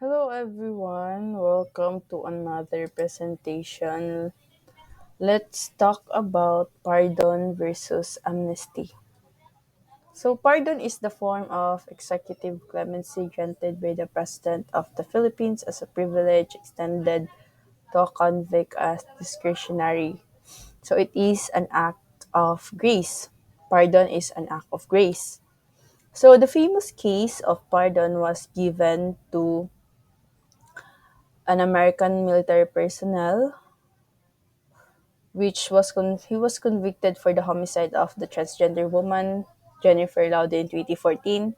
Hello everyone, welcome to another presentation. Let's talk about pardon versus amnesty. So, pardon is the form of executive clemency granted by the President of the Philippines as a privilege extended to a convict as discretionary. So, it is an act of grace. Pardon is an act of grace. So, the famous case of pardon was given to an American military personnel, he was convicted for the homicide of the transgender woman Jennifer Laude in 2014.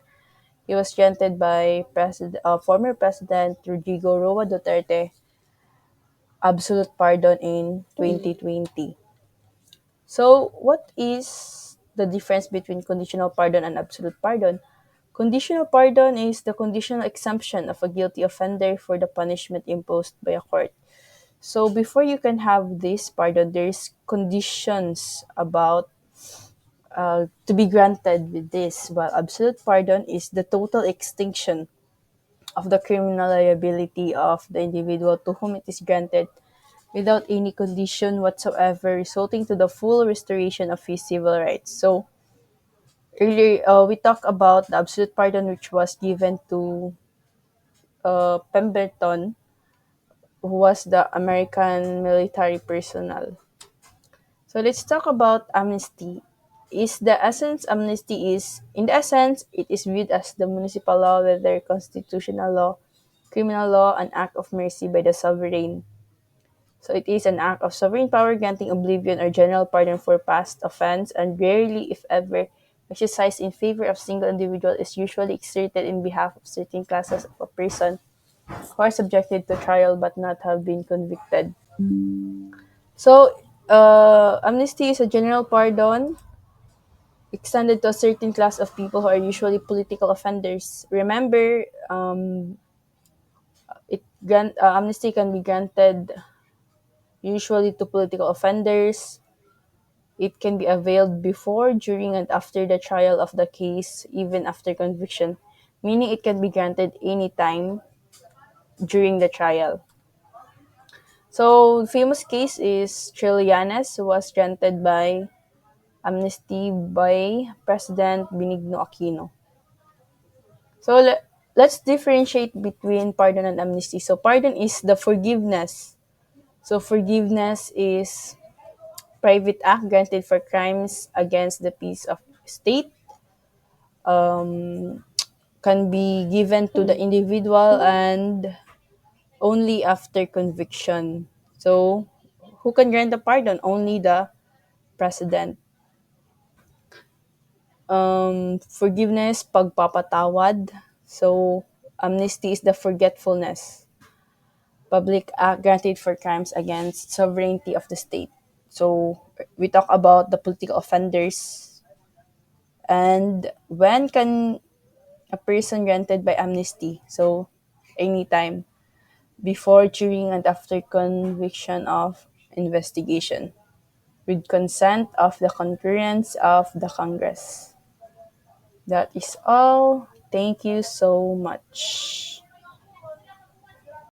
He was granted by former President Rodrigo Roa Duterte absolute pardon in 2020. So, what is the difference between conditional pardon and absolute pardon? Conditional pardon is the conditional exemption of a guilty offender for the punishment imposed by a court. So before you can have this pardon, there's conditions about to be granted with this. While absolute pardon is the total extinction of the criminal liability of the individual to whom it is granted without any condition whatsoever, resulting to the full restoration of his civil rights. So earlier, we talked about the absolute pardon which was given to Pemberton, who was the American military personnel. So let's talk about amnesty. Is the essence amnesty is in the essence it is viewed as the municipal law, whether constitutional law, criminal law, an act of mercy by the sovereign. So it is an act of sovereign power granting oblivion or general pardon for past offense, and rarely, if ever, exercised in favor of single individual, is usually exerted in behalf of certain classes of a person who are subjected to trial but not have been convicted. So amnesty is a general pardon extended to a certain class of people who are usually political offenders. Remember, amnesty can be granted usually to political offenders. It can be availed before, during, and after the trial of the case, even after conviction, meaning it can be granted anytime during the trial. So, the famous case is Trillanes, who was granted by amnesty by President Benigno Aquino. So let's differentiate between pardon and amnesty. So pardon is the forgiveness. So forgiveness is private act granted for crimes against the peace of state, can be given to the individual and only after conviction. So who can grant the pardon? Only the president. Forgiveness, pagpapatawad. So amnesty is the forgetfulness, public act granted for crimes against sovereignty of the state. So we talk about the political offenders, and when can a person granted by amnesty? So anytime, before, during, and after conviction of investigation, with consent of the concurrence of the Congress. That is all. Thank you so much.